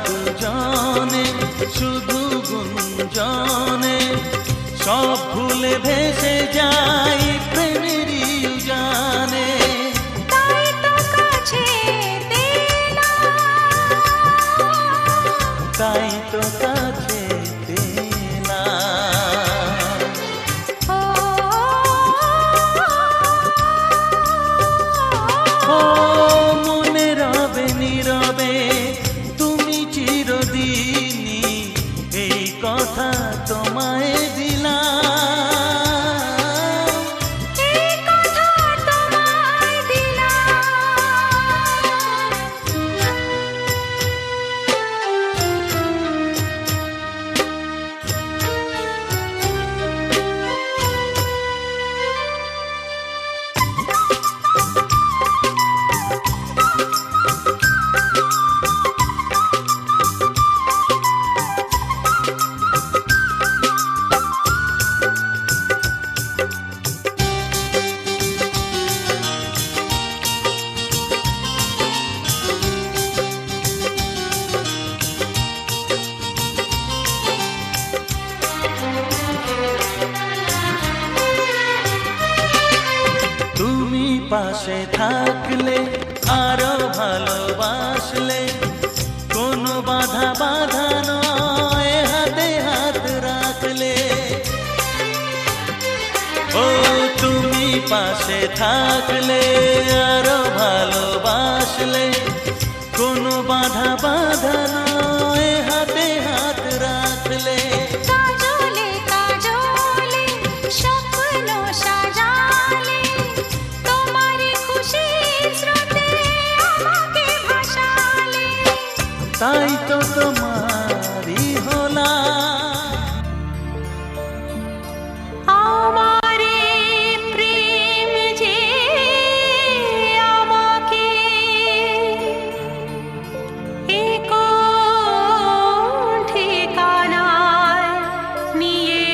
দুজনে শুধু গুঞ্জনে সব ভুলে ভেসে যাই প্রেমেরই উজানে। তাই তো কাছে তাই তো কাছে মনে রবে নীরবে তুমি চিরদিনই এই কথা তোমায় দিলাম, এই কথা তোমায় দিলাম। পাশে থাকলে আরো ভালোবাসলে কোনো বাধা বাধা নয় হাতে হাত রাখলে। ও তুমি পাশে থাকলে আরো ভালোবাসলে কোনো বাধা বাধা নয় হাতে হাত রাখলে। কাজলে কাজলে স্বপ্ন সাজালে তোমারই খুশির স্রোতে আমাকে ভাসালে। তাই তো তোমারই হলাম আমারে প্রেম যে আমাকে কোন ঠিকানায় নিয়ে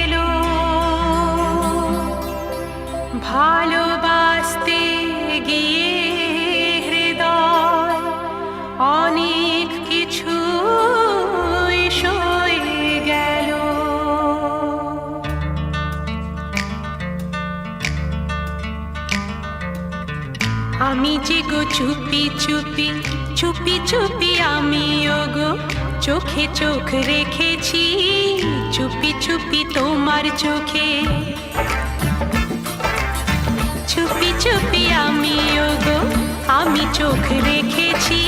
এলো। ভালোবাসতে গিয়ে হৃদয় অনেক কিছু সয়ে গেল। আমি যে গো চুপি চুপি চুপি চুপি আমিও গো চোখে চোখ রেখেছি চুপি চুপি তোমার চোখে। চুপি চুপি আমিও গো আমি চোখ রেখেছি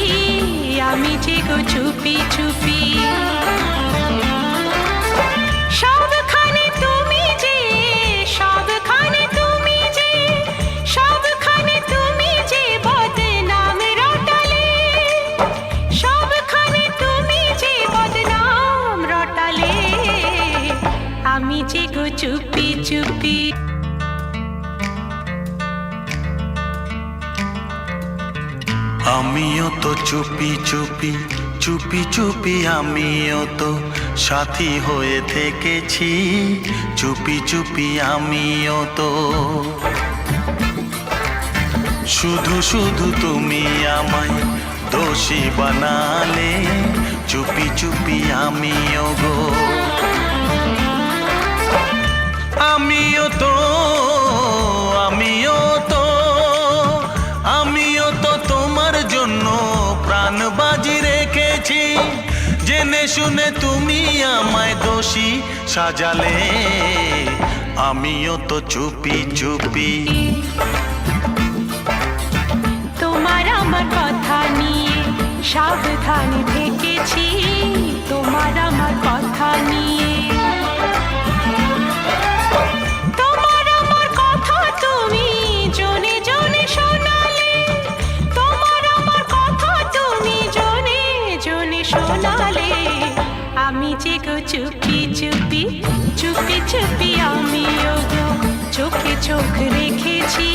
আমি যে গো চুপি চুপি। সবখানে তুমি যে সবখানে তুমি যে সবখানে তুমি যে বদনাম রটালে। সবখানে তুমি যে বদনাম রটালে আমি যে গো চুপি চুপি। আমিও তো চুপি চুপি চুপি চুপি আমিও তো সাথী হয়ে থেকেছি চুপি চুপি আমিও তো। শুধু শুধু তুমি আমায় দোষী বানালে চুপি চুপি আমিও গো। আমিও তো আমিও তো আমিও তো তোমার জন্য প্রাণ বাজি রেখেছি জেনে শুনে তুমি আমায় দোষী সাজালে আমিও তো চুপি চুপি। তোমার আমার কথা নিয়ে সাবধানে থেকেছি তোমার আমার কথা নিয়ে। তোমার আমার কথা তুমি জনে জনে শোনালে। তোমার আমার কথা তুমি জনে জনে শোনালে আমি যে গো চুপি চুপি চুপি চুপি আমিও গো চোখে চোখ রেখেছি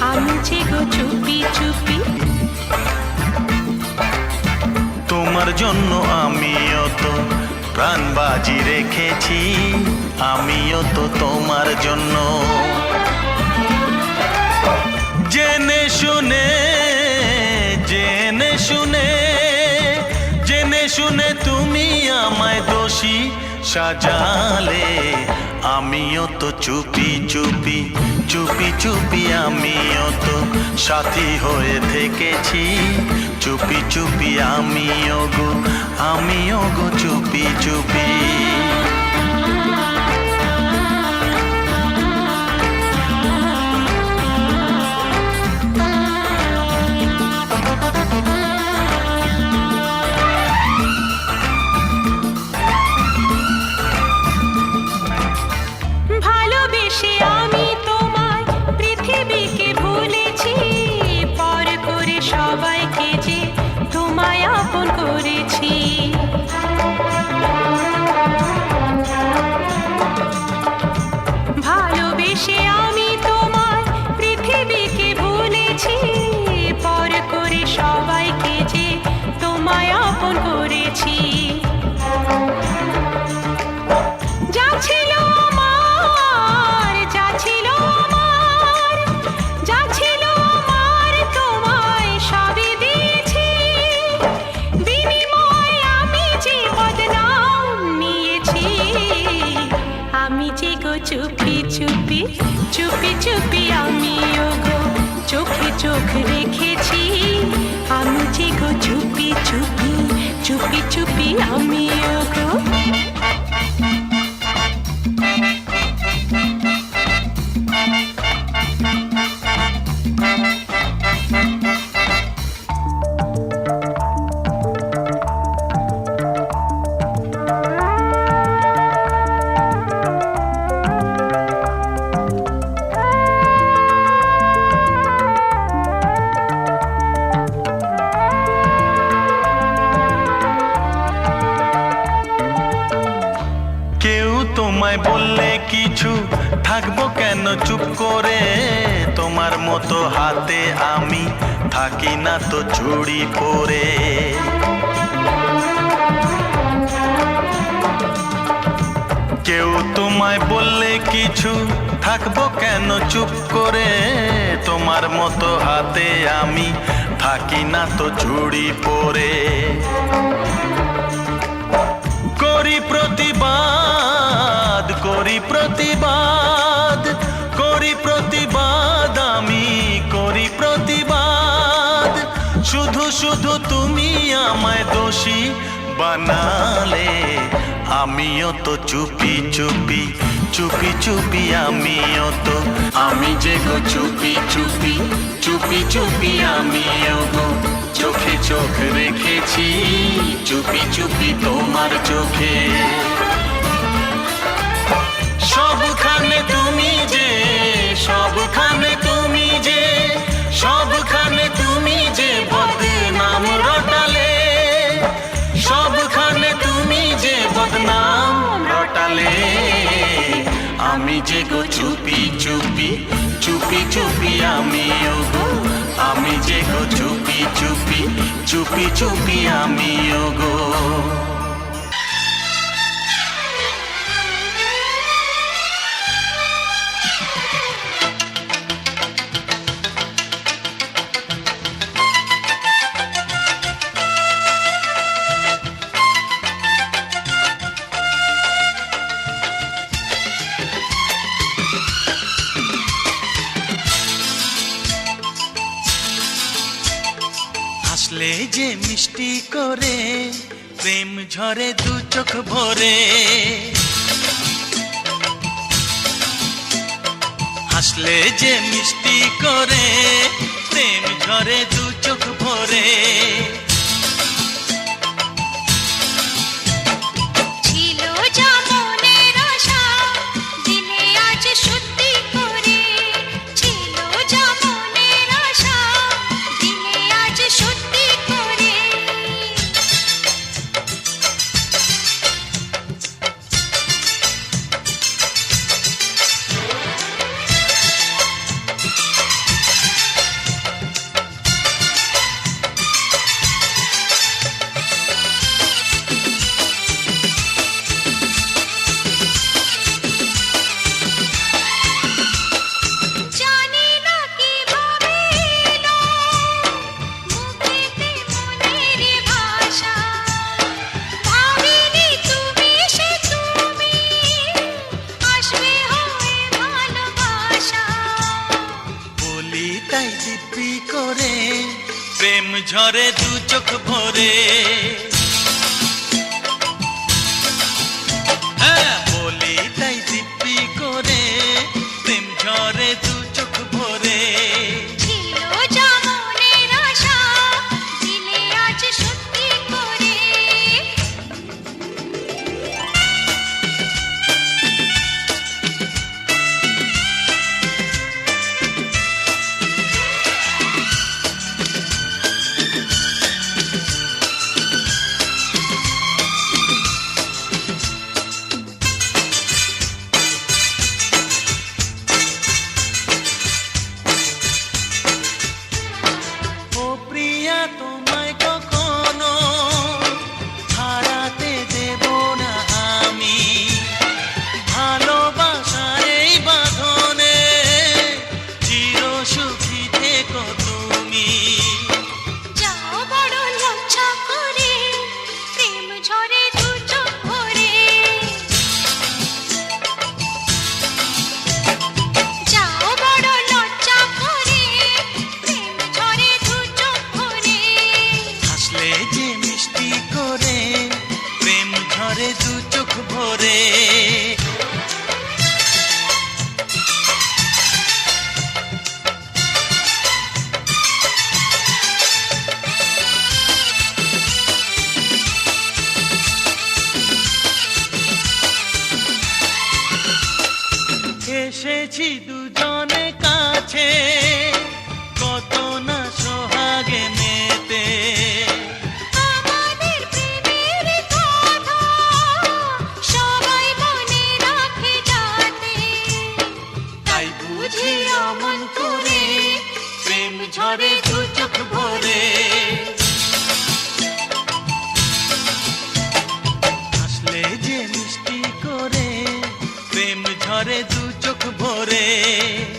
আমি যে গো চুপি চুপি। তোমার জন্য আমিও তো প্রাণ বাজি রেখেছি আমিও তো তোমার জন্য। জেনে শুনে জেনে শুনে শুনে তুমি আমায় দোষী সাজালে, আমিও তো চুপি চুপি চুপি চুপি আমিও তো সাথী হয়ে থেকেছি, চুপি চুপি আমিও গো চুপি চুপি। ভালোবেসে আমি তোমায় পৃথিবীকে ভুলেছি, পর করে সবাইকে যে তোমায় আপন করেছি। ভালোবেসে আমি তোমায় পৃথিবীকে ভুলেছি, পর করে সবাইকে যে তোমায় আপন করেছি। যা ছিল আমার, যা ছিল আমার, যা ছিল আমার তোমায় সবই দিয়েছি, বিনিময়ে আমি যে বদনাম নিয়েছি। আমি যে গো চুপি চুপি চুপি চুপি আমিও গো চোখে চোখ রেখেছি, আমি যে গো চুপি চুপি চুপি চুপি আমিও গো। তোমায় বললে কিছু থাকবো কেন চুপ করে, তোমার মতো হাতে আমি থাকি না তো চুড়ি পরে। কেউ তোমায় বললে কিছু থাকবো কেন চুপ করে, তোমার মতো হাতে আমি থাকি না তো চুড়ি পরে। করি প্রতিবাদ, করি প্রতিবাদ, করি প্রতিবাদ, আমি করি প্রতিবাদ, শুধু শুধু তুমি আমায় দোষী বানালে, আমিও তো চুপি চুপি চুপি চুপি আমিও তো, আমি যে গো চুপি চুপি চুপি চুপি আমিও গো চোখে চোখ রেখেছি, চুপি চুপি তোমার চোখে। সবখানে তুমি যে, সবখানে তুমি যে, সবখানে তুমি যে বদনাম রটালে, সবখানে তুমি যে বদনাম রটালে, আমি যে গো চুপি চুপি চুপি চুপি আমিও গো, আমি যে গো চুপি চুপি চুপি চুপি আমিও গো। হাসলে যে মিষ্টি করে প্রেম ঝরে দু চোখ ভরে, হাসলে যে মিষ্টি করে প্রেম ঝরে দু চোখ ভরে। ঝরে দু চোখ ভরে, হ্যাঁ বলি তাই দিব্যি করে, প্রেম ঝরে দু চোখ ভরে। ছিল যা মনের আশা, দিলে আজ সত্যি করে। ও প্রিয়া তোমায় কখনো হারাতে দেব না আমি, ভালোবাসার এই বাঁধনে চির সুখী থেকো তুমি। যাও বড় লজ্জা করে, প্রেম ঝরে দু চোখ ভরে। যাও বড় লজ্জা করে, প্রেম ঝরে দু চোখ ভরে। হাসলে যে মিষ্টি করে, প্রেম ঝরে দু চোখ ভরে। এসেছি দুজনে কাছে, কত না সোহাগে মেতে। আমাদের প্রেমের কথা সবাই মনে রাখে যাতে, তাই বুঝি অমন করে, প্রেম ঝরে দু চোখ ভরে। হাসলে যে মিষ্টি করে, প্রেম ঝরে দু চোখ ভরে।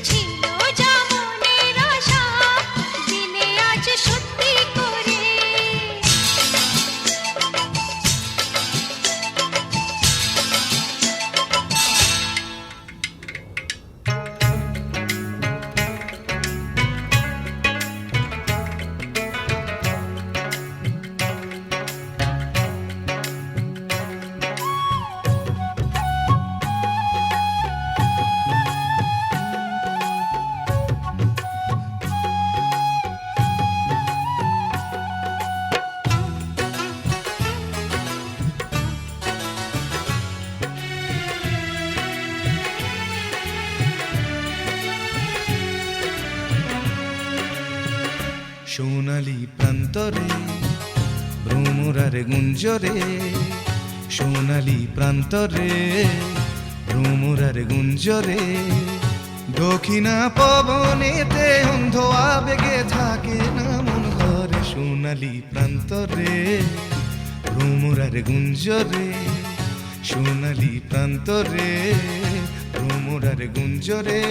ছিল যা মনের আশা, দিলে আজ সত্যি করে। সোনালি প্রান্তরে ভ্রমরার গুঞ্জরে, সোনালি প্রান্তরে ভ্রমরার গুঞ্জরে। দক্ষিণা পবনেতে অন্ধ আবেগে থাকে না মন ঘরে। সোনালি প্রান্তরে ভ্রমরার গুঞ্জরে, সোনালি প্রান্তরে ভ্রমরার গুঞ্জরে।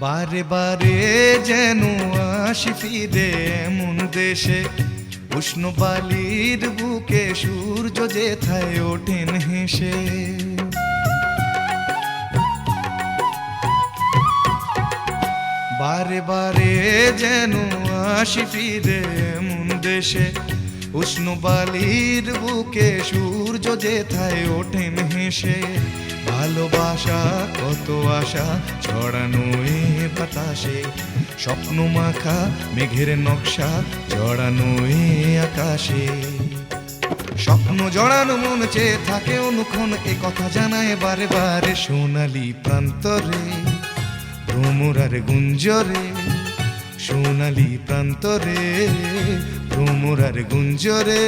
বারে বারে যেন আসি ফিরে এমন দেশে, উষ্ণ বালির বুকে সূর্য যেথায় ওঠেন হেসে। বারে বারে যেন আসি ফিরে এমন দেশে, উষ্ণ বালির বুকে সূর্য যেথায় ওঠেন হেসে। ভালোবাসা কত আশা ছড়ানো এ বাতাসে, স্বপ্ন মাখা মেঘের নকশা জড়ানো এ আকাশে। স্বপ্ন জড়ানো মন চেয়ে থাকে অনুক্ষণ, এ কথা জানায় বারে বারে। সোনালি প্রান্তরে ভ্রমরার গুঞ্জরে, সোনালি প্রান্তরে ভ্রমরার গুঞ্জরে।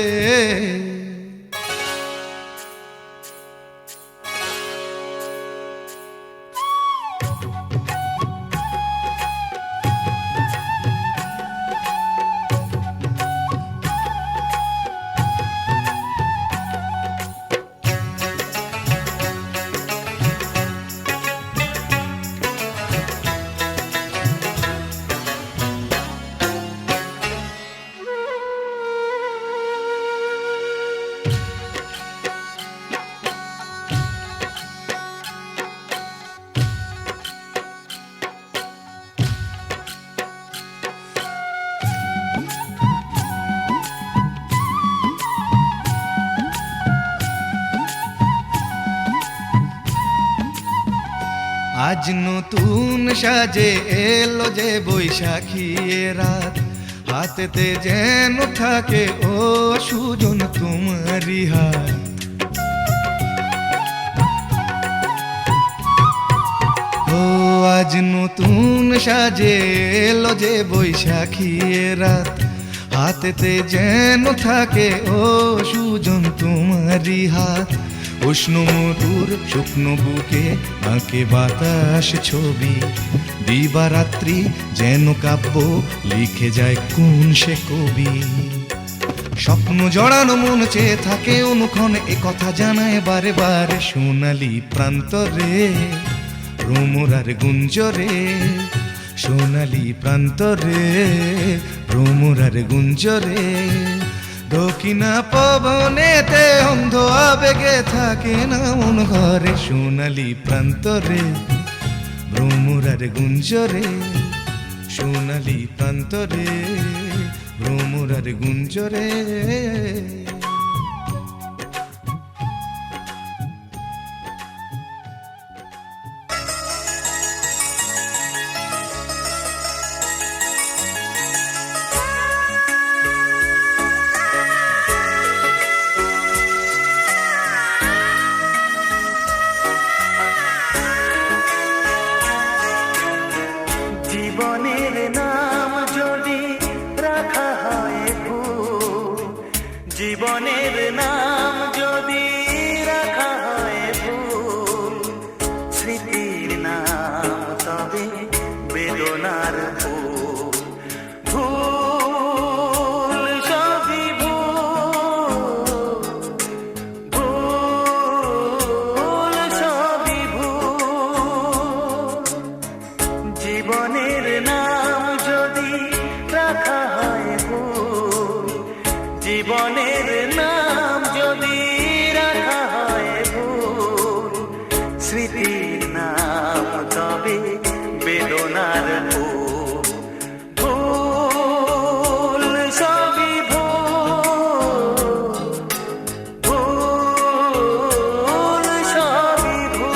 আজ নতুন সাজে এলো যে বৈশাখী রাত, হাতেতে যেন থাকে ও সুজন তোমারি হাত। ও আজ নতুন সাজে এলো যে বৈশাখী রাত, হাতেতে যেন থাকে ও সুজন তোমারি হাত। উষ্ণ মধুর শুকনো বুকে আঁকে বাতাস ছবি, দিবারাত্রি যেন কাব্য লিখে যায় কোন সে কবি। স্বপ্ন জড়ানো মন চেয়ে থাকে অনুক্ষণ, এ কথা জানায় বারে বারে সোনালি প্রান্তরে ভ্রমরার গুঞ্জরে। সোনালি প্রান্তরে ভ্রমরার গুঞ্জরে। দক্ষিণা পবনেতে অন্ধ আবেগে থাকে না মন ঘরে, সোনালি প্রান্তরে ভ্রমরার গুঞ্জরে। সোনালি প্রান্তরে ভ্রমরার গুঞ্জরে। জীবনের নাম যদি রাখা হয় ভুল, জীবনের নাম যদি রাখা হয় ভুল, স্মৃতির নাম তবে বেদনার ফুল। ভুল সবই ভুল, ভুল সবই ভুল। জীবনের নাম যদি রাখা হয় ভুল, জীবনের নাম যদি রাখা হয় ভুল, স্মৃতির নাম তবে বেদনার ফুল। ভুল সবই ভুল, ভুল সবই ভুল।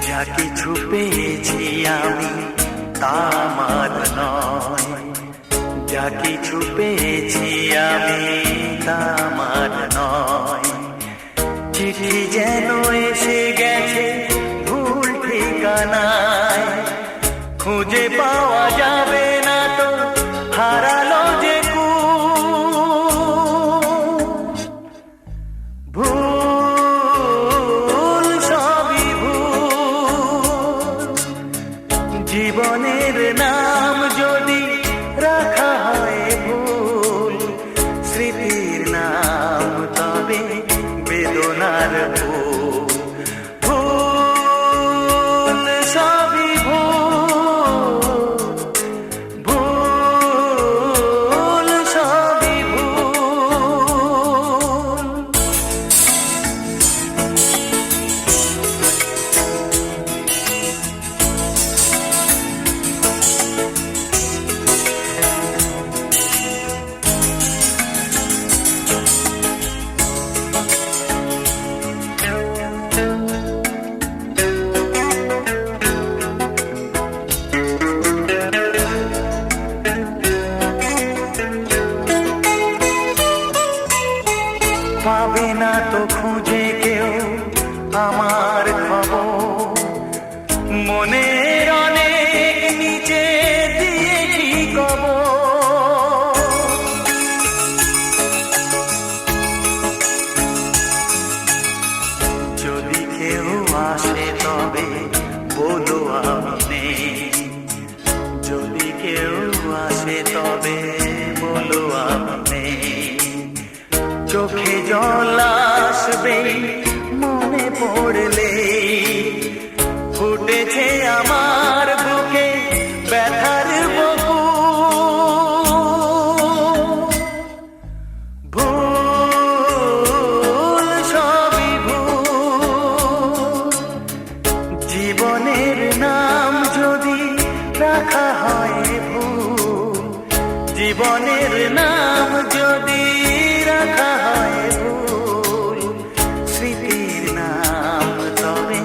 যা কিছু পেয়েছি আমি তা আমার নয়, যা কিছু পেয়েছি আমি তা আমার নয়। চিঠি যেন এসে গেছে ভুল ঠিকানায়, খুঁজে পাওয়া যাবে না তো হারালো যে ভুল সবই ভুল। জীবনের নাম যদি রাখা হয় ভুল, স্মৃতির নাম তবে বেদনার ফুল। ভুল সবই ভুল, ভুল সবই ভুল। পাবে না তো খুঁজে কেউ আমার খবর, মনের অনেক নিচে দিয়েছি কবর। যদি কেউ আসে তবে বলো আমি নেই, যদি কেউ আসে তবে বলো আমি নেই। চোখে জল আসবে মনে পড়লে, ফুটেছে আমার বুকে ব্যথার বকু। ভুল সবই ভুল, জীবনের নাম যদি রাখা হয় ভুল, জীবনের নাম যদি রাখা হয় ভুল, স্মৃতির নাম তবে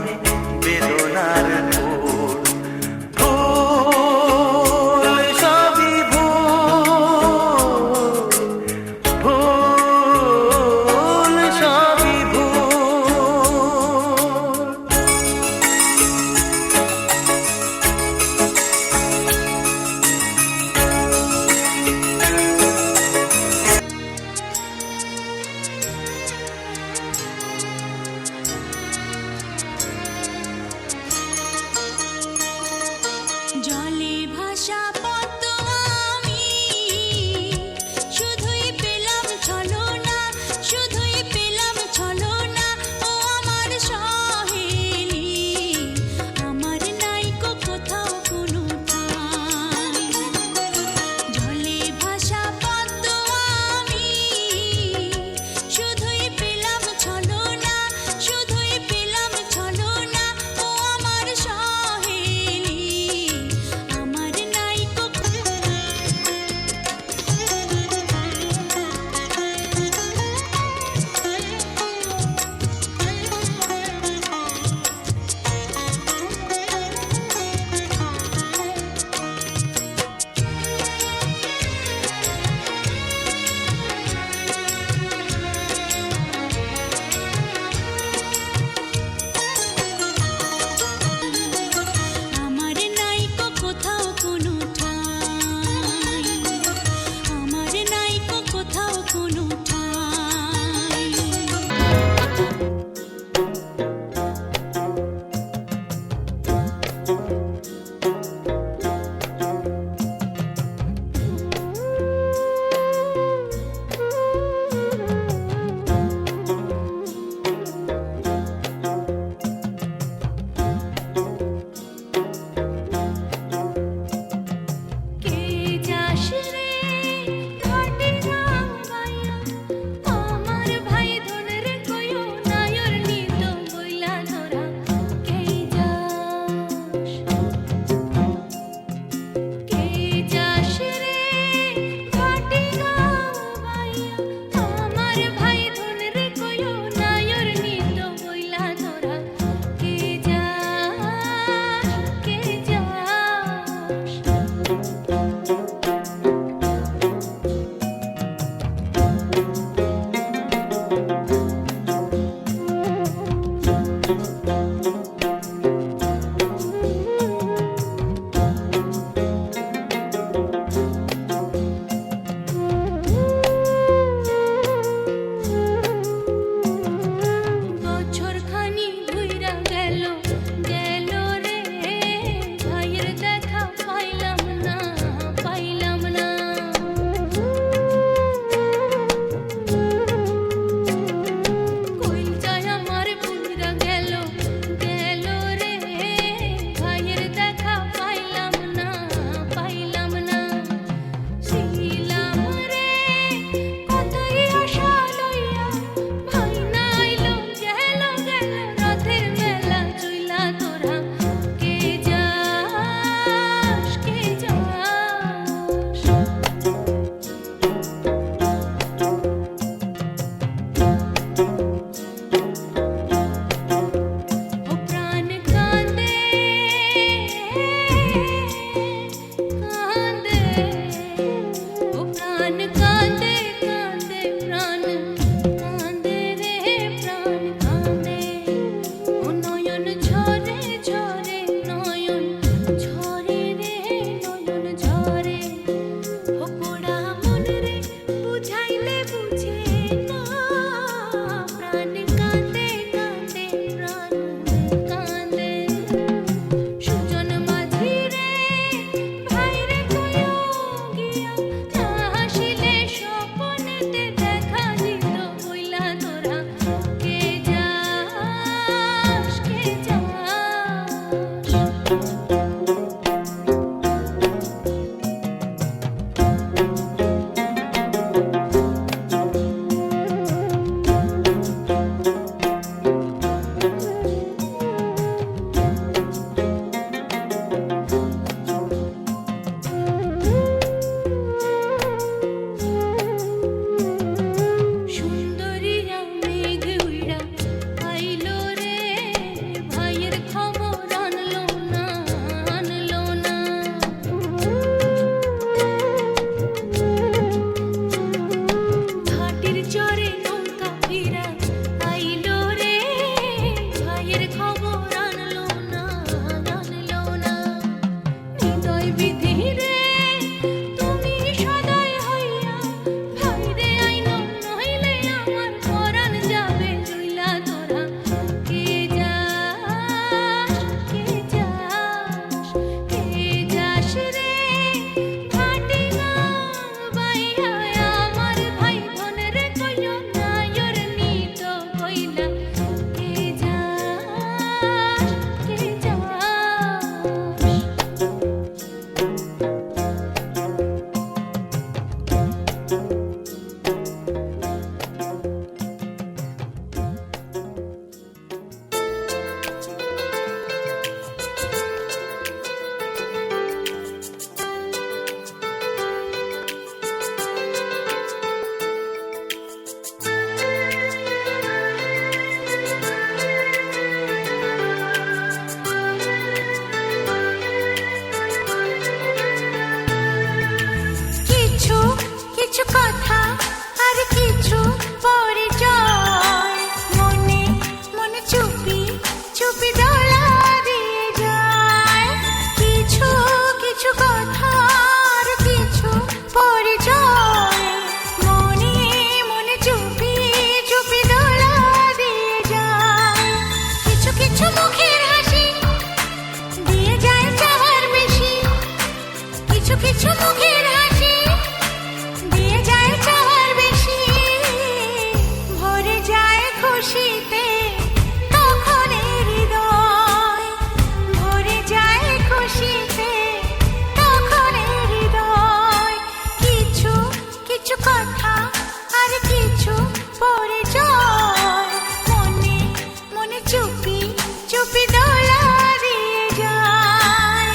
প্রাণ কাঁদে কাঁদে প্রাণ কাঁদে সুজন মাঝি রে ভাই রে কইও গিয়া না হাসিলে স্বপনেতে দেখা দিত বইলা তোরা কে যাস কে যাস সুন্দরীরা মেঘ উইড়া আইলো রে ভাইয়ের খবর আনলো না আনলো না ঘাটির চরে নৌকা ফিরা আইলো রে ভাইয়ের খবর আনলো না আনলো না হৃদয় বিধি রে তুমি সদয় হইয়া ভাই রে আইনো নইলে আমার পরাণ যাবে লইলা তোরা কে যাস কে যাস কে যাস রে ঘাটি না বাইয়া আমার ভাই বোন রে কইও না ওর নিত কইলা কে যাস কে যাস কিছু কিছু কথা আর কিছু পরিচয় মনে মনে চুপি চুপি দোলা দিয়ে যায় কিছু কিছু কথা আর কিছু পরিচয় মনে মনে চুপি চুপি দোলা দিয়ে যায় কিছু কিছু মুখের হাসি দিয়ে যায় চাওয়ার বেশি কিছু কিছু মুখের হাসি দিয়ে যায় চাওয়ার বেশি ভরে যায় খুশিতে তখন হৃদয় ভরে যায় খুশিতে তখন হৃদয় কিছু কিছু কথা আর কিছু পরিচয় মনে মনে চুপি চুপি দোলা দিয়ে যায়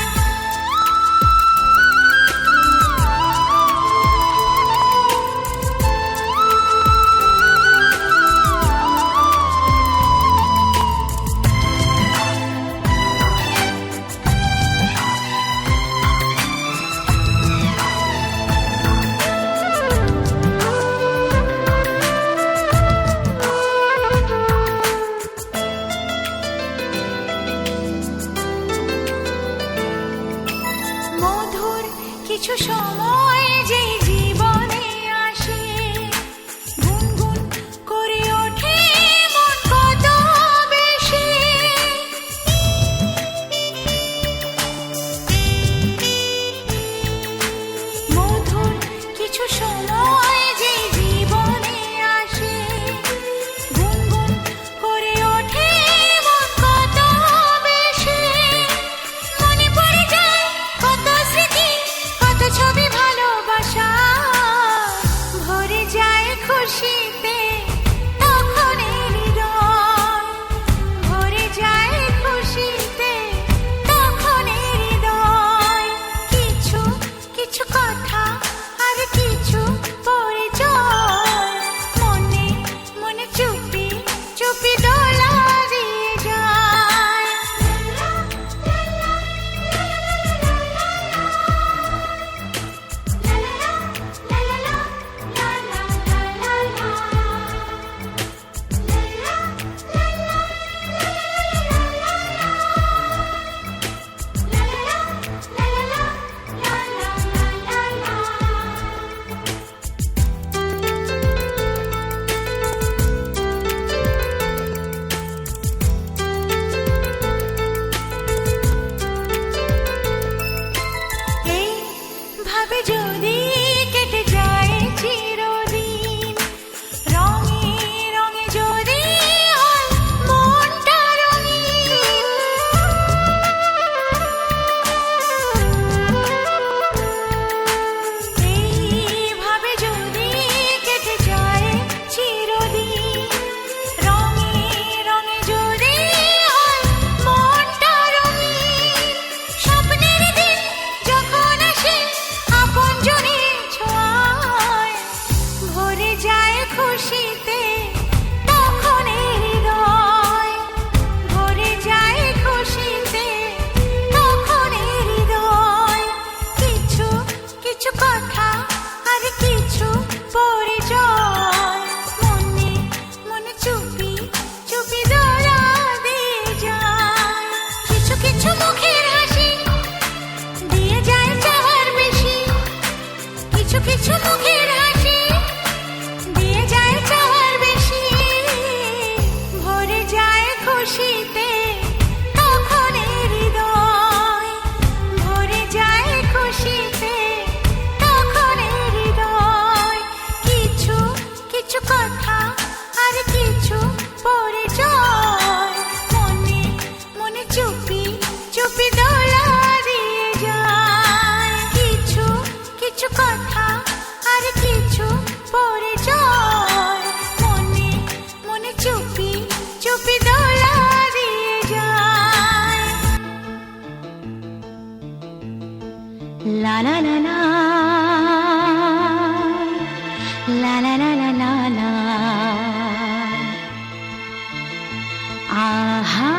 আহা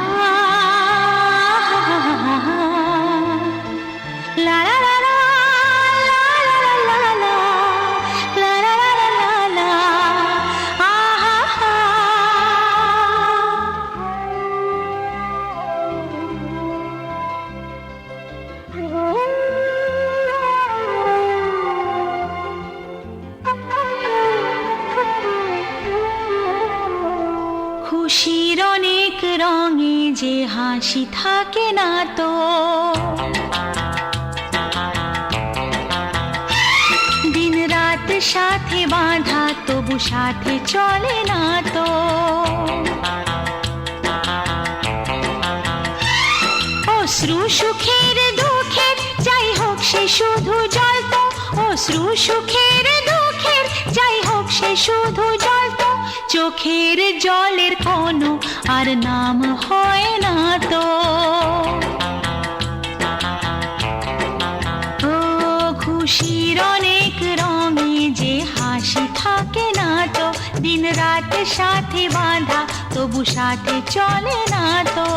লা লা লা লা লা লা লা লা লা লা লা লা লা আহা খুশির অনেক রঙে যে হাসি থাকে না তো দিন রাত সাথে বাঁধা তবু সাথে চলে না তো অশ্রু সুখের দুঃখের যাই হোক সে শুধু জল তো অশ্রু সুখের দুঃখের যাই হোক সে শুধু জল তো চোখের জলের কোনো আর নাম হয় না তো ও খুশির অনেক রঙে যে হাসি থাকে না তো দিন রাত সাথে বাঁধা তবু সাথে চলে না তো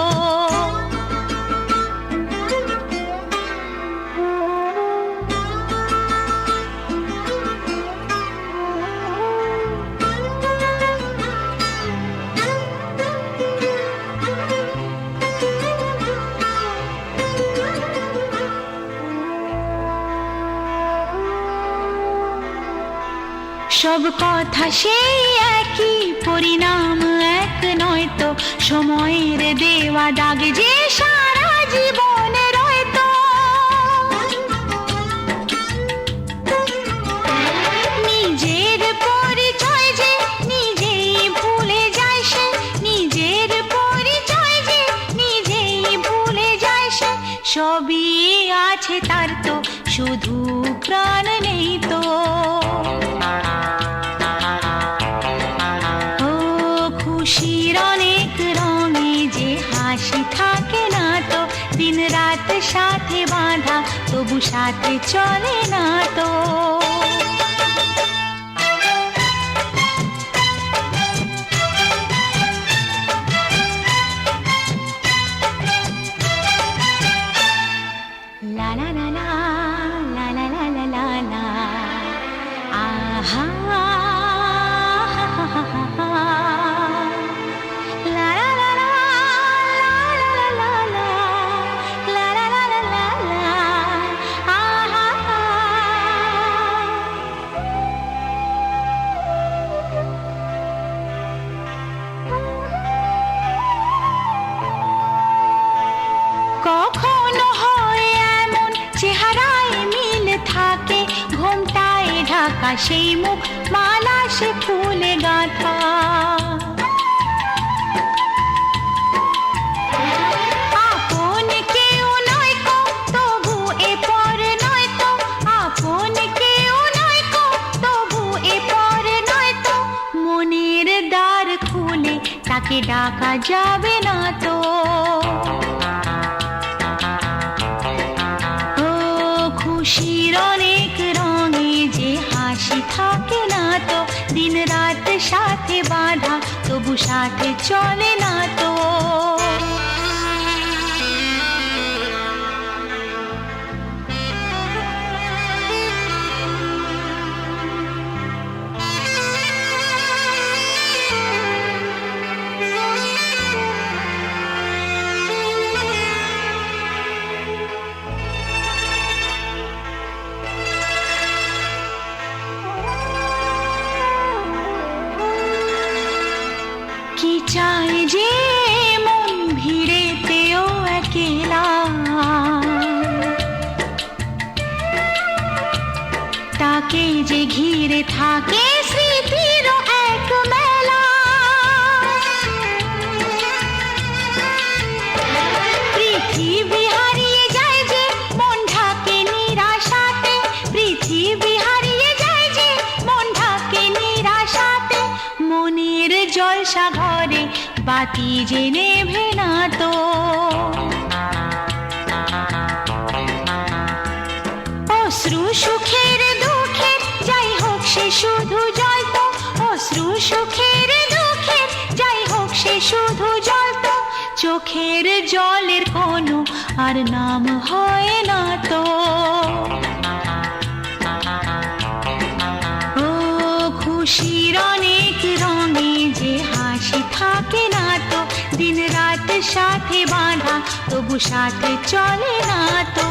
সব কথা সেই একই পরিণাম এক নয় তো সময়ের দেওয়া দাগ যে সারা জীবনে রয়তো নিজের পরিচয় যে নিজেই ভুলে যায় সে নিজের পরিচয় যে নিজেই ভুলে যায় সে সবই আছে তার তো শুধু প্রাণ নেই তো খুশির অনেক রঙে যে হাসি থাকে না তো দিন রাত সাথে বাঁধা তবু সাথে চলে না তো লা লা লা লা লা লা লা লা লা লা আহা কখনো হয় এমন চেহারায় মিল থাকে ঘোমটায় ঢাকা সেই মুখ মালা সে ফুলে গাঁথা আপন কেউ নয় কো তবু এ পর নয় তো আপন কেউ নয় কো তবু এ পর নয় তো মনের দ্বার খুলে তাকে ডাকা যাবে না তো খুশির অনেক রঙে যে হাসি থাকে না তো দিন রাত সাথে বাঁধা তবু সাথে চলে না তো কি চাই যে মন ভিড়েতেও একলা তাকে যে ঘিরে থাকে স্মৃতির এক মেলা পৃথিবী হারিয়ে যায় যে মন ঢাকে নিরাশাতে পৃথিবী হারিয়ে যায় যে মন ঢাকে নিরাশাতে মনের জলসা ঘরে বাতি যে নেভে না তো অশ্রু সুখের দুঃখের যাই হোক সে শুধু জল তো অশ্রু সুখের দুঃখের যাই হোক সে শুধু জল তো চোখের জলের কোনো আর নাম হয় না তো। ও খুশির অনেক রঙে যে হাসি থাকে না তো, দিন রাত সাথে বাঁধা তবু সাথে চলে না তো।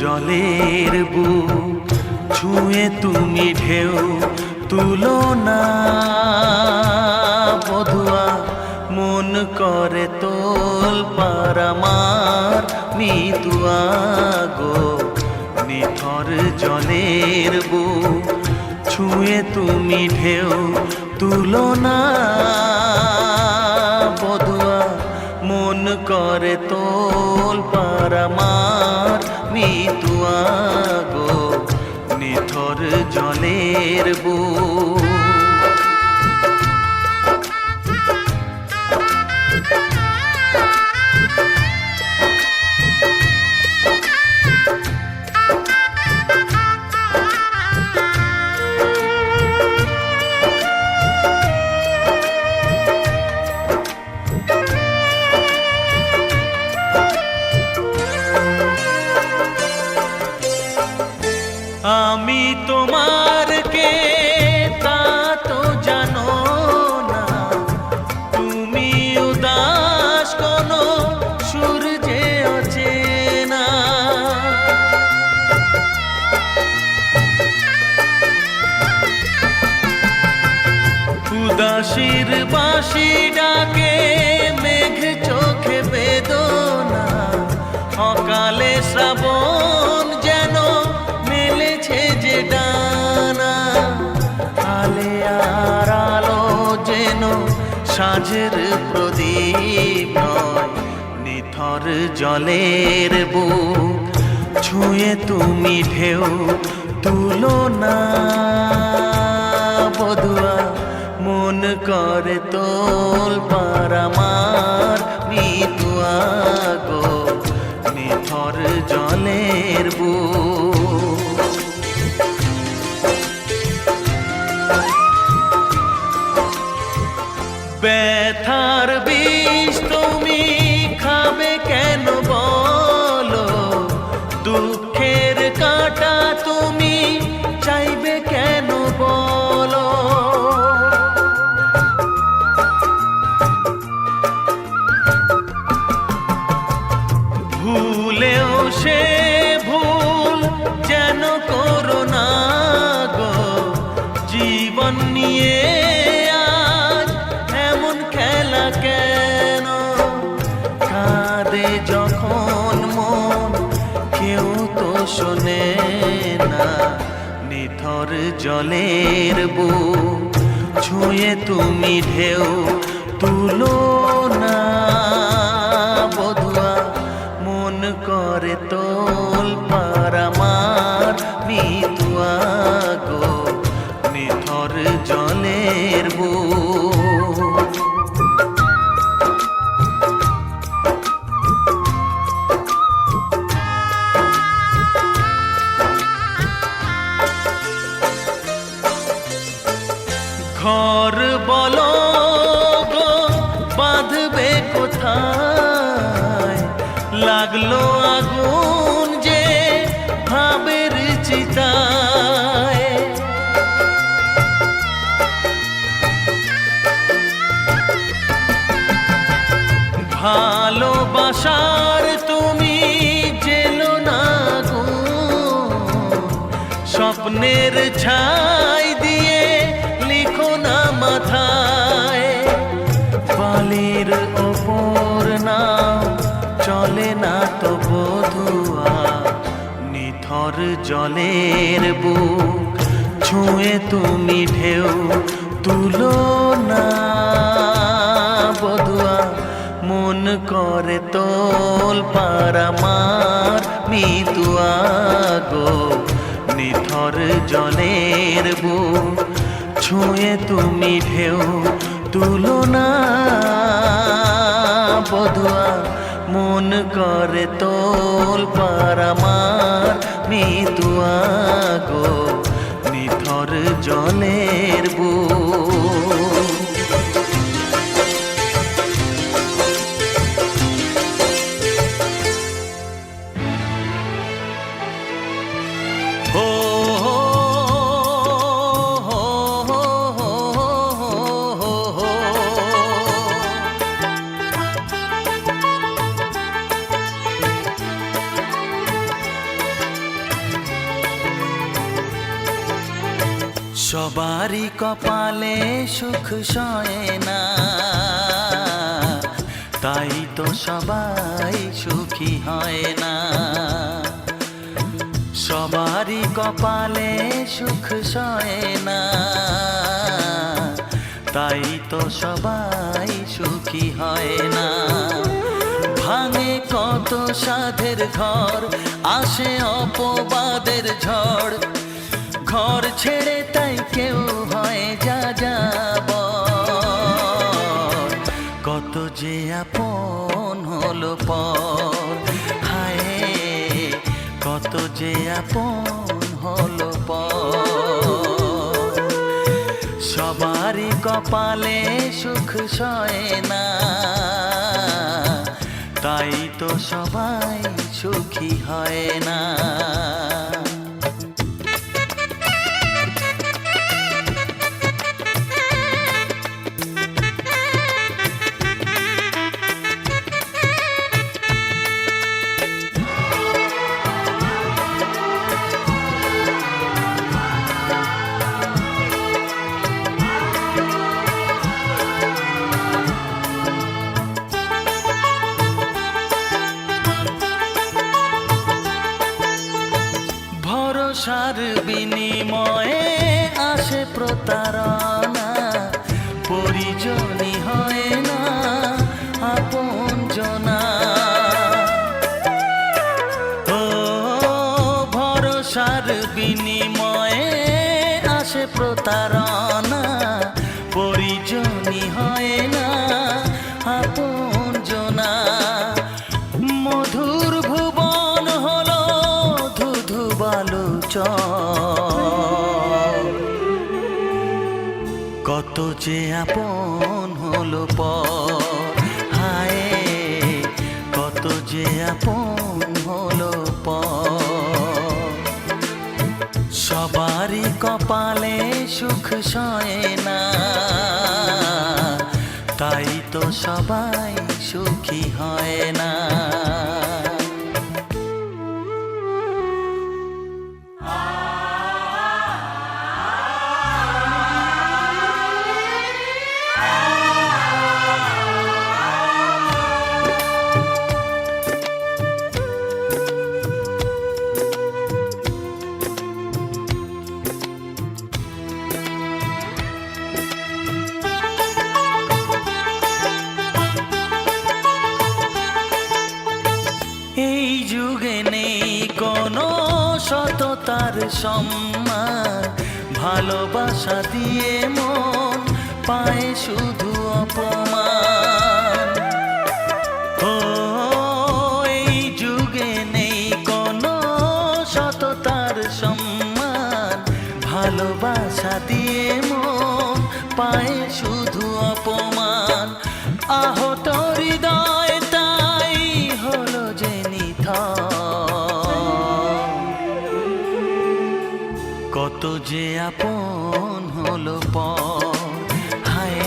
জলের বুক ছুঁয়ে তুমি ঢেউ তুলো না বধুয়া, মন করে তোল পার আমার মিতুয়া গো। নিথর জলের বুক ছুঁয়ে তুমি ঢেউ তুলো না বধুয়া, মন করে তোল পার আমার মিতুয়া গো। নিথর জলের বুক আমি তোমার কে তা তো জানো না, তুমি উদাস কোনো সূর্যে অচেনা। উদাসীর বাঁশি ডাকে মেঘ চোখে বেদনা, অকালে শ্রাবণ যেন মেলেছে যে ডানা। আলে আর আলো যেন সাঁঝের প্রদীপ নয়, নিথর জলের বুক ছুঁয়ে তুমি ঢেউ তুলো না বধুয়া, মন করে তোল পার আমার মিতুয়া গো। নিথর জলের বুক ব্যথার বিষ তুমি খাবে কেন বলো, দুঃখের কাঁটা তুমি চাইবে কেন বলো। ভুলেও সে ভুল যেন করো না গো, জীবন নিয়ে আজ এমন খেলা কেন। কাঁদে যখন মন কেউ তো শোনে না, নিথর জলের বুক ছুঁয়ে তুমি ঢেউ তুলো না বধুয়া, মন করে তোল পার আমার মিতুয়া গো। নিথর জলের বুক ঘর বলো গো বাঁধবে কোথায়, লাগলো আগুন যে ভাবের চিতায়। ভালোবাসার তুমি জেলো না গো, স্বপ্নের ছাই দিয়ে লিখো না মাথায়। বালির ওপর নাও চলে না তো বধুয়া, নিথর জলের বুক ছুঁয়ে তুমি ঢেউ তুলো না বধুয়া, মন করে তোল পার আমার মিতুয়া গো। নিথর জলের বুক ছুঁয়ে তুমি ঢেউ তুলো না বধুয়া, মন করে তোল পার আমার মিতুয়া গো। নিথর জলের বুক সবারই কপালে সুখ সয় না, তাই তো সবাই সুখী হয় না। সবারই কপালে সুখ সয় না, তাই তো সবাই সুখী হয় না। ভাঙে কত সাধের ঘর, আসে অপবাদের ঝড়, ঘর ছেড়ে তাই কেউ হয় যা যাব। কত যে আপন হলো পর, হায় কত যে আপন হলো পর। সবারই কপালে সুখ সয় না, তাই তো সবাই সুখী হয় না। ভরসার বিনিময়ে আসে প্রতারণা, পরিজনই হয় না আপনজনা। ও ভরসার বিনিময়ে আসে প্রতারণা, পরিজনই হয় না আপনজনা। মধুর ভুবন হলো ধুধু বালুচর, কত যে আপন হলো পর, হায় কত যে আপন হলো পর। সবারই কপালে সুখ সয় না, তাই তো সবাই সুখী হয় না। এই যুগে নেই কোনো সততার সম্মান, ভালোবাসা দিয়ে মন পায় শুধু অপমান। ও এই যুগে নেই কোনো সততার সম্মান, ভালোবাসা দিয়ে মন পায় শুধু অপমান। আহত হৃদয় তাই হলো যে নিথর, কত যে আপন হলো পর, হায়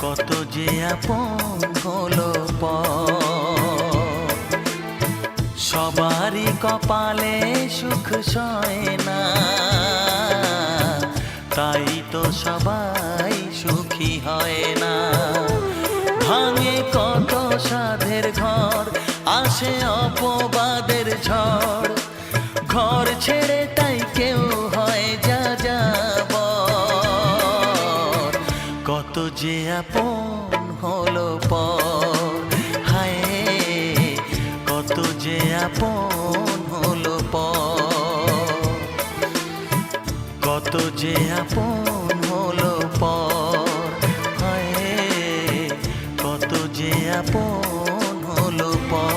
কত যে আপন হলো পর। সবারই কপালে সুখ সয় না, তাই তো সবাই সুখী হয় না। ভাঙে কত সাধের ঘর, আসে অপবাদের ঝড়, ঘর ছেড়ে তাই কেউ হয় যা যাব। কত যে আপন হলো পর, হায় কত যে আপন হলো পর। কত যে আপন হলো পর, হায় কত যে আপন হলো পর।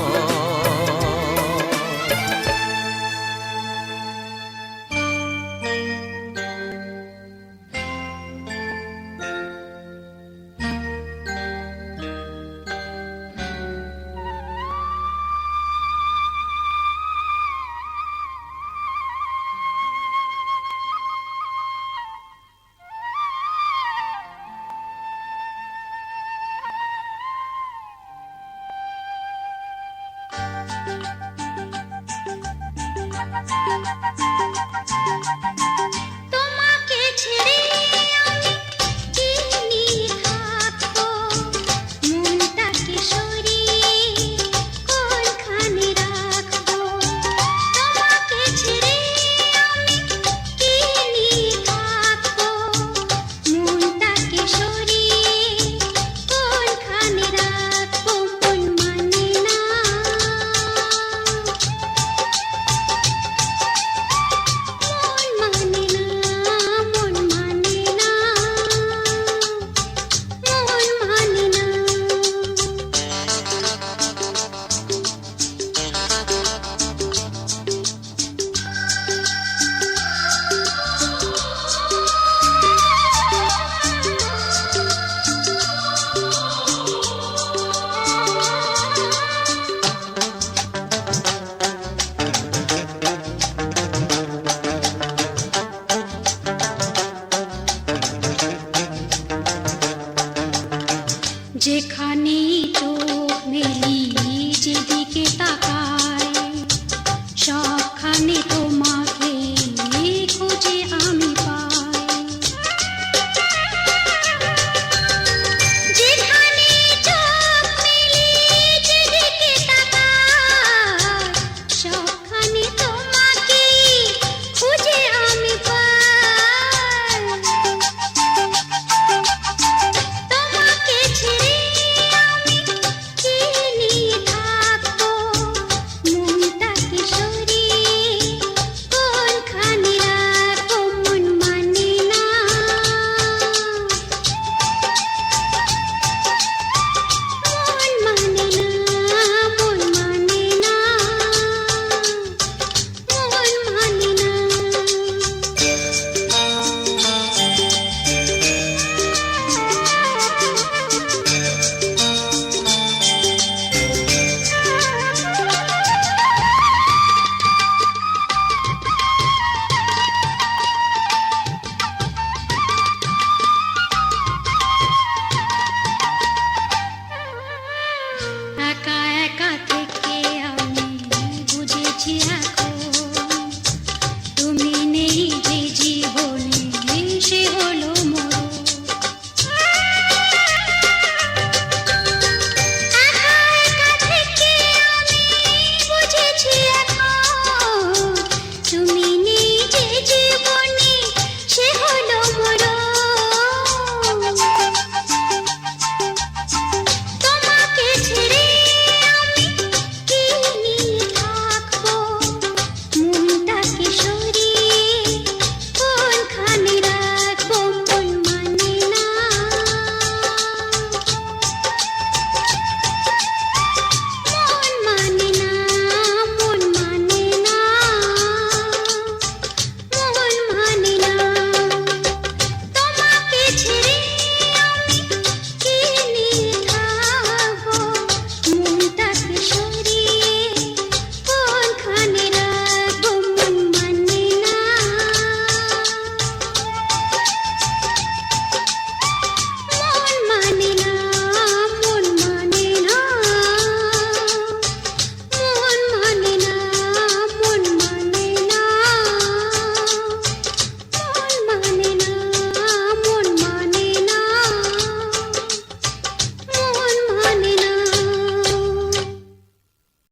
যেখানেই